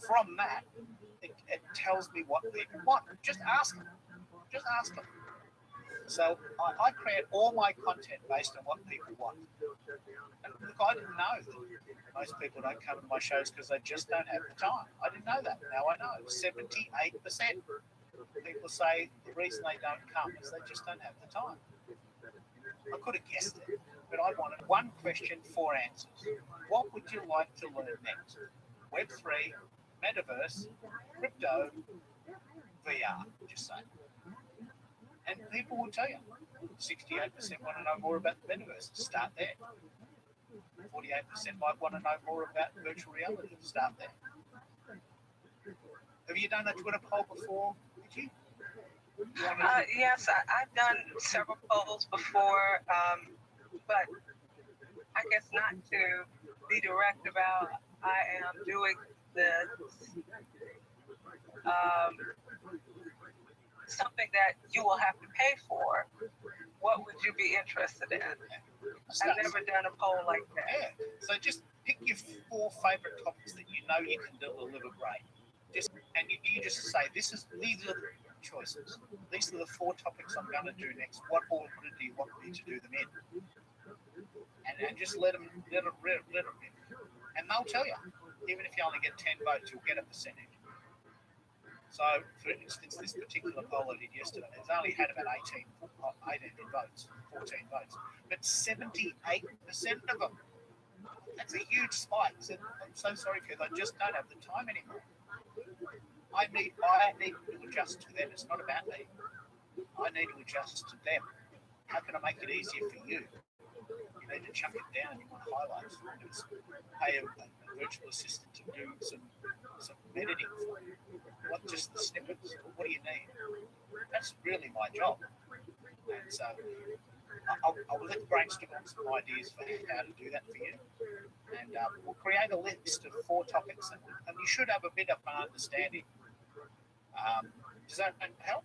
from that, it tells me what people want. Just ask them. Just ask them. So I create all my content based on what people want. And look, I didn't know that most people don't come to my shows because they just don't have the time. I didn't know that. Now I know. 78% people say the reason they don't come is they just don't have the time. I could have guessed it, but I wanted one question, 4 answers. What would you like to learn next? Web3, metaverse, crypto, VR, just say. And people will tell you. 68% want to know more about the metaverse. Start there. 48% might want to know more about virtual reality. Start there. Have you done a Twitter poll before, Vicky? Yes, I've done several polls before, but I guess not to be direct about I am doing this, something that you will have to pay for. What would you be interested in? I've never done a poll like that. Yeah, so just pick your 4 favorite topics that you know you can deliver great. And you just say, these are the choices. These are the 4 topics I'm going to do next. What order do you want me to do them in? And just let them in. And they'll tell you. Even if you only get 10 votes, you'll get a percentage. So, for instance, this particular poll I did yesterday, it's only had about 18 votes, 14 votes. But 78% of them. That's a huge spike. So, I'm so sorry, Keith, I just don't have the time anymore. I need to adjust to them. It's not about me. I need to adjust to them. How can I make it easier for you? You need to chuck it down. You want highlights. Pay a virtual assistant to do some editing for you. What just the snippets? What do you need? That's really my job. And so I'll let brainstorm some ideas for how to do that for you. And we'll create a list of 4 topics, and you should have a bit of an understanding. Does that help?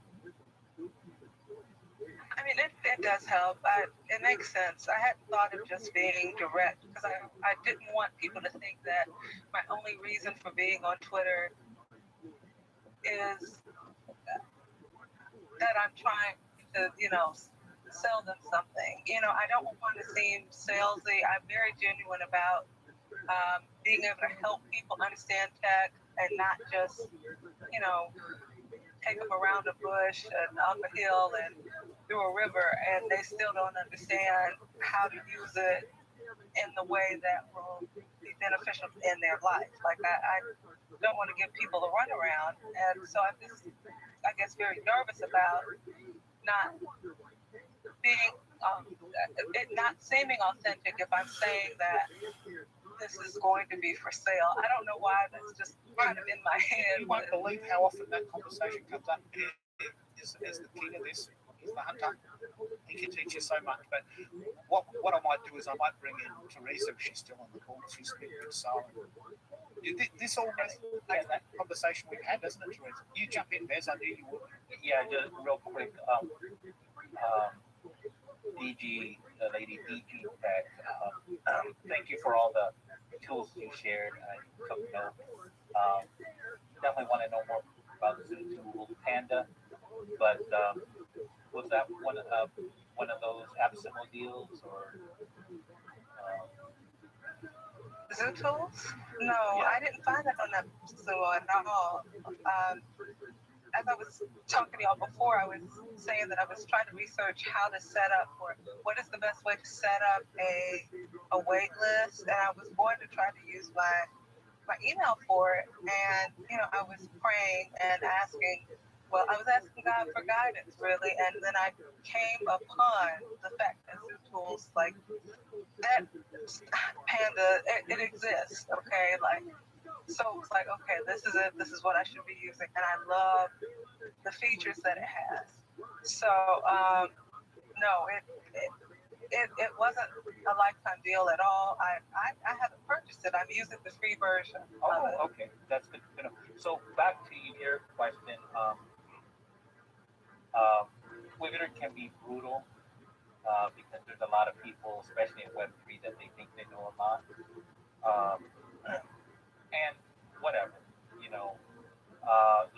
I mean, it does help. It makes sense. I hadn't thought of just being direct because I didn't want people to think that my only reason for being on Twitter is that I'm trying to, sell them something. I don't want to seem salesy. I'm very genuine about being able to help people understand tech and not just, take them around a bush and up a hill and through a river, and they still don't understand how to use it in the way that will be beneficial in their life. Like I don't want to give people a runaround, and so I'm just, I guess, very nervous about not being, it not seeming authentic if I'm saying that this is going to be for sale. I don't know why that's just kind of in my head. You won't believe how often that conversation comes up. Is the king of this, is the hunter. He can teach you so much. But what I might do is I might bring in Teresa if she's still on the call. She's been silent. This all resonates that conversation we've had, doesn't it, Teresa? You jump in, Bez. I knew you would. Yeah, just real quick. DG, the lady DG Tech, thank you for all the tools you shared. I took notes. Definitely want to know more about the Zoom tool Panda, but was that one of those AppSimo deals or? Zoom tools? No, yeah. I didn't find that on AppSimo at all. As I was talking to y'all before, I was saying that I was trying to research how to set up, or what is the best way to set up a wait list, and I was going to try to use my email for it, and I was praying and asking. Well, I was asking God for guidance, really, and then I came upon the fact that Zoom tools like that Panda, it exists, okay, like. So it's like, okay, this is it. This is what I should be using, and I love the features that it has. So no, it wasn't a lifetime deal at all. I haven't purchased it. I'm using the free version. Oh, okay, that's good to know. So back to your question, Twitter can be brutal because there's a lot of people, especially in Web3, that they think they know a lot. And whatever,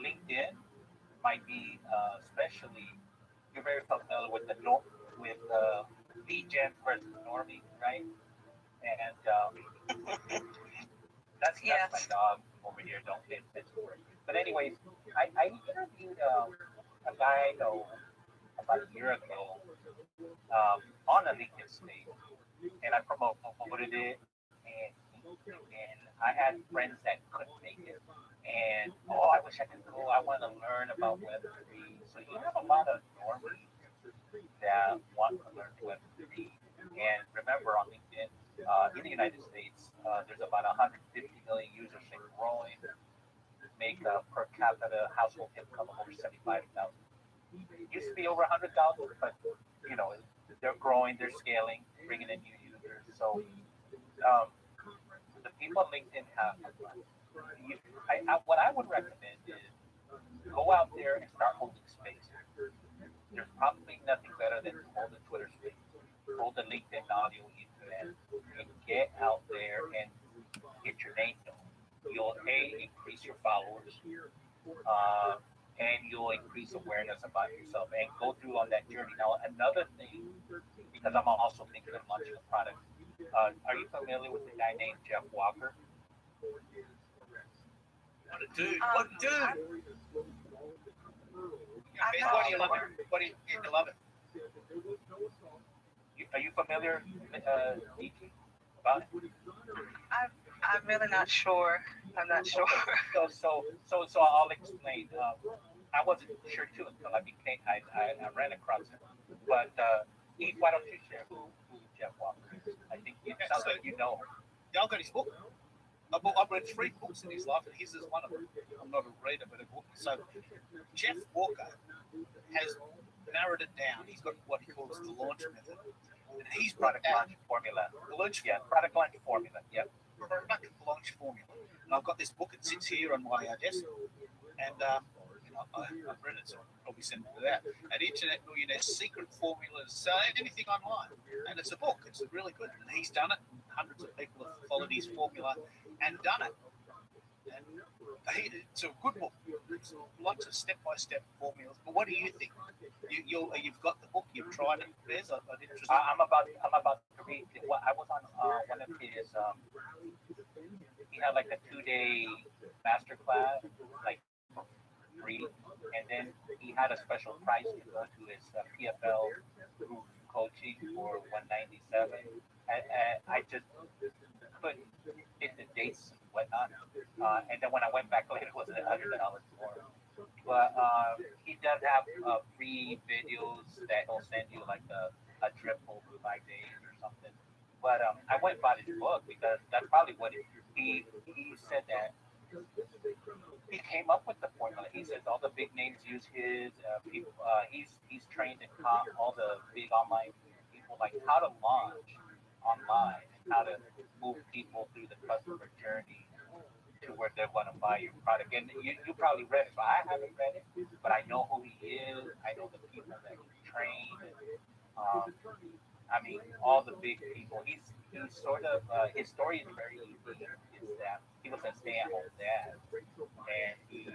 LinkedIn might be, especially, you're very familiar with with lead gen versus normie, right? And that's my Yes. dog over here. Don't pay attention. But anyways, I interviewed a guy I know about a year ago on a LinkedIn stage, and I promoted it, and I had friends that couldn't make it, and I wish I could go. I want to learn about Web3. So you have a lot of normies that want to learn Web3, and remember on LinkedIn, in the United States, there's about 150 million users and growing, make a per capita household income of over 75,000. It used to be over 100,000, but you know they're growing, they're scaling, bringing in new users. So um, the people on LinkedIn have. What I would recommend is go out there and start holding space. There's probably nothing better than to hold a Twitter space, hold a LinkedIn audio event, and get out there and get your name known. You'll increase your followers, and you'll increase awareness about yourself and go through on that journey. Now, another thing, because I'm also thinking of launching a product. Are you familiar with a guy named Jeff Walker? What a dude! What a dude! Why do you love it? Why do you love it? Are you familiar, DG, about it? I'm really not sure. I'm not sure. So I'll explain. I wasn't sure too until I ran across it. But Eve, why don't you share who Jeff Walker is? I think it sounds like you know him. Yeah, I've got his book. I've read 3 books in his life, and his is one of them. I'm not a reader, but a book. So Jeff Walker has narrowed it down. He's got what he calls the launch method, and he's Product launch formula. The launch, Product launch formula. Yep. Product launch formula. And I've got this book. It sits here on my desk, and I've read it, so I'll probably send it to that. And Internet Millionaire's Secret Formulas, anything online, and it's a book. It's really good, and he's done it. Hundreds of people have followed his formula and done it. And it's a good book. It's lots of step-by-step formulas. But what do you think? You've got the book. You've tried it. There's an interesting. I'm about to read. I was on one of his. He had like a 2-day master class, like for free, and then he had a special price to go to his PFL group coaching for $197. And I just couldn't hit the dates and whatnot. And then when I went back later, it was $100 more. But he does have free videos that he'll send you, like a trip over 5 days or something. But I went and bought his book because that's probably what he said that he came up with the formula. He says all the big names use his. People, he's trained and taught all the big online people like how to launch online and how to move people through the customer journey to where they want to buy your product. And you probably read it, but I haven't read it. But I know who he is. I know the people that he trained. I mean, all the big people. He's sort of his story is very unique. Is that he was a stay-at-home dad, and he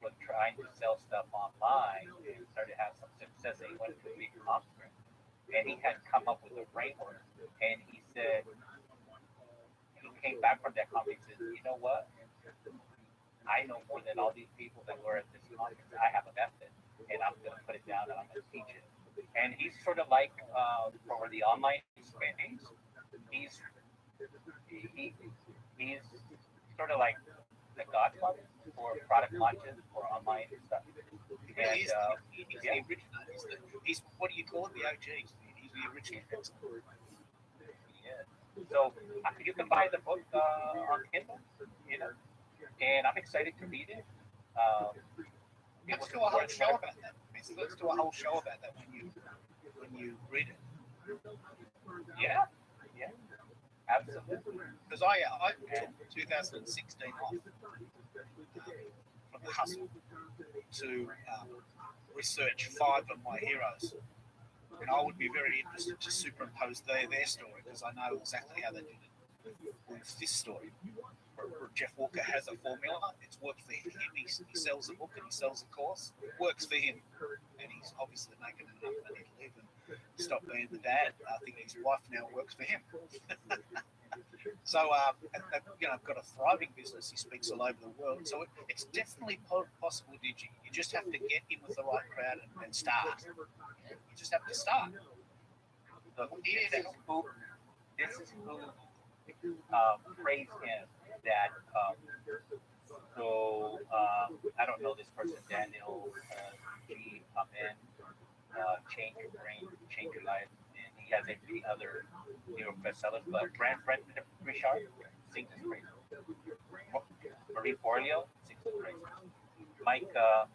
was trying to sell stuff online and started to have some success. And he went to a big conference, and he had come up with a framework. And he said he came back from that conference and said, you know what? I know more than all these people that were at this conference. I have a method, and I'm going to put it down and I'm going to teach it. And he's sort of like for the online space, he's sort of like the godfather for product launches for online stuff. And, he's the originator. He's what do you call it? The OG. He's the originator. Yeah. So you can buy the book on Kindle, and I'm excited to read it. Let's do a whole show about that. Let's do a whole show about that when you read it. Yeah, absolutely. Because I took 2016 off from the hustle to research 5 of my heroes, and I would be very interested to superimpose their story because I know exactly how they did it with this story. Jeff Walker has a formula. It's worked for him. He sells a book and he sells a course. It works for him, and he's obviously making enough money to live and stop being the dad. I think his wife now works for him. So, I've got a thriving business. He speaks all over the world. So it's definitely possible, Digi. You just have to get in with the right crowd and start. You just have to start. So this is who praised him that I don't know this person, Daniel G. Amen, change your brain, change your life. And he has many other New York bestsellers, but Brent Richard sings his praise. Marie Forleo sings his praise. Mike